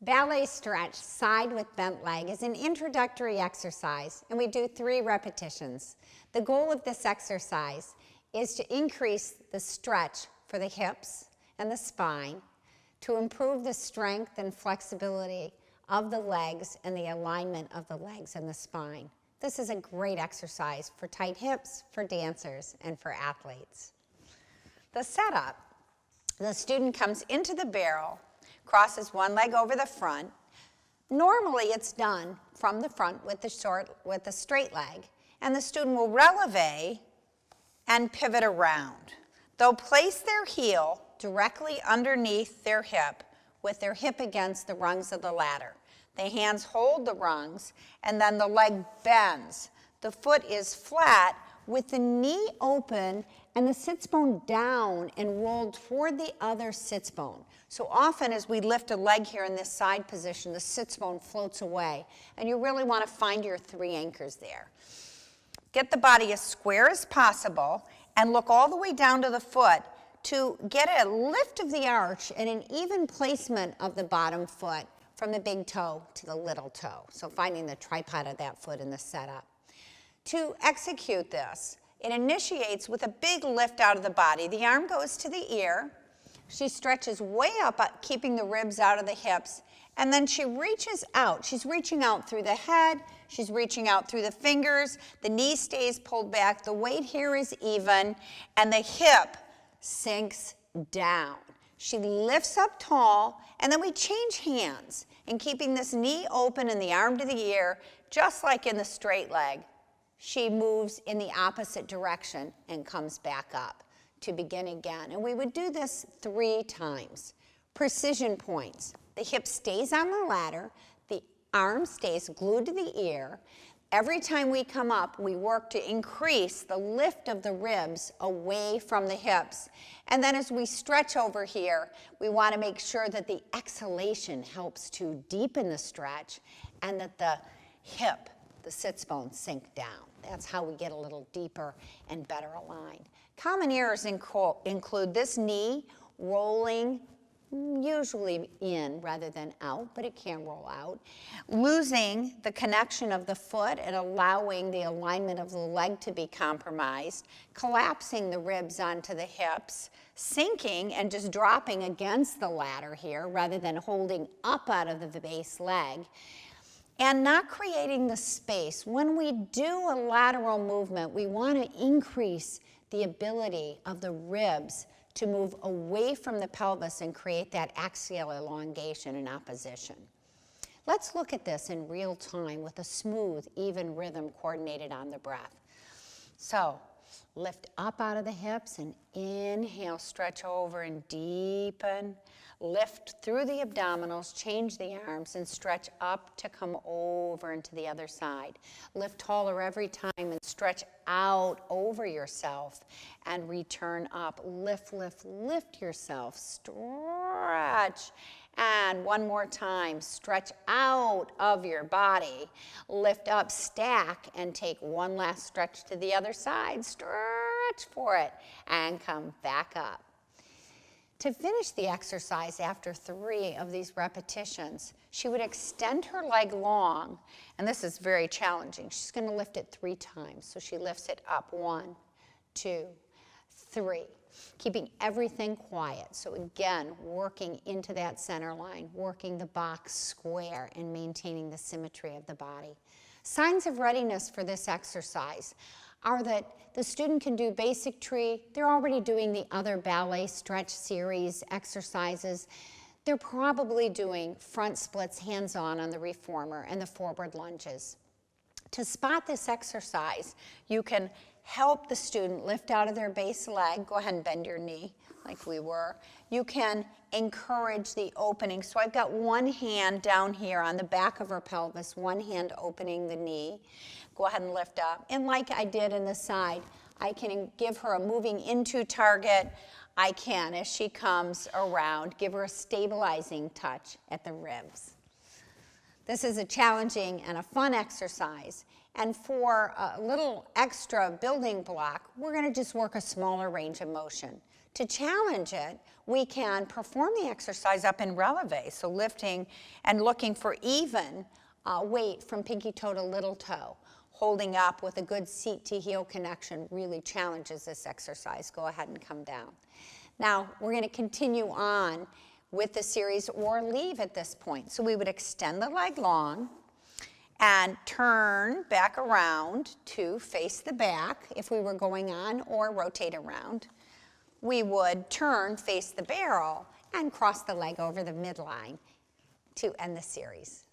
Ballet stretch, side with bent leg, is an introductory exercise, and we do 3 repetitions. The goal of this exercise is to increase the stretch for the hips and the spine, to improve the strength and flexibility of the legs and the alignment of the legs and the spine. This is a great exercise for tight hips, for dancers, and for athletes. The setup: the student comes into the barrel, crosses one leg over the front. Normally it's done from the front with the straight leg, and the student will releve and pivot around. They'll place their heel directly underneath their hip with their hip against the rungs of the ladder. The hands hold the rungs, and then the leg bends. The foot is flat with the knee open and the sits bone down and rolled toward the other sits bone. So often as we lift a leg here in this side position, the sits bone floats away, and you really want to find your 3 anchors there. Get the body as square as possible and look all the way down to the foot to get a lift of the arch and an even placement of the bottom foot from the big toe to the little toe. So finding the tripod of that foot in the setup. To execute this, it initiates with a big lift out of the body. The arm goes to the ear. She stretches way up, keeping the ribs out of the hips, and then she reaches out. She's reaching out through the head. She's reaching out through the fingers. The knee stays pulled back. The weight here is even, and the hip sinks down. She lifts up tall, and then we change hands, and keeping this knee open and the arm to the ear, just like in the straight leg, she moves in the opposite direction and comes back up to begin again. And we would do this 3 times. Precision points. The hip stays on the ladder, the arm stays glued to the ear. Every time we come up, we work to increase the lift of the ribs away from the hips. And then as we stretch over here, we want to make sure that the exhalation helps to deepen the stretch and that the hip, the sits bones, sink down. That's how we get a little deeper and better aligned. Common errors include this knee rolling usually in rather than out, but it can roll out. Losing the connection of the foot and allowing the alignment of the leg to be compromised. Collapsing the ribs onto the hips. Sinking and just dropping against the ladder here rather than holding up out of the base leg. And not creating the space. When we do a lateral movement, we want to increase the ability of the ribs to move away from the pelvis and create that axial elongation in opposition. Let's look at this in real time with a smooth, even rhythm coordinated on the breath. So, lift up out of the hips and inhale, stretch over and deepen. Lift through the abdominals, change the arms, and stretch up to come over into the other side. Lift taller every time and stretch out over yourself and return up. Lift, lift, lift yourself. Stretch. And one more time, stretch out of your body. Lift up, stack, and take one last stretch to the other side. Stretch for it, and come back up. To finish the exercise after 3 of these repetitions, she would extend her leg long, and this is very challenging. She's going to lift it 3 times. So she lifts it up, 1, 2, 3, keeping everything quiet. So again, working into that center line, working the box square, and maintaining the symmetry of the body. Signs of readiness for this exercise are that the student can do basic tree. They're already doing the other ballet stretch series exercises. They're probably doing front splits hands-on on the reformer and the forward lunges. To spot this exercise, you can help the student lift out of their base leg. Go ahead and bend your knee like we were. You can encourage the opening. So I've got one hand down here on the back of her pelvis, one hand opening the knee. Go ahead and lift up. And like I did in the side, I can give her a moving into target. I can, as she comes around, give her a stabilizing touch at the ribs. This is a challenging and a fun exercise. And for a little extra building block, we're going to just work a smaller range of motion. To challenge it, we can perform the exercise up in releve, so lifting and looking for even weight from pinky toe to little toe. Holding up with a good seat to heel connection really challenges this exercise. Go ahead and come down. Now, we're going to continue on with the series or leave at this point. So we would extend the leg long and turn back around to face the back if we were going on, or rotate around. We would turn, face the barrel, and cross the leg over the midline to end the series.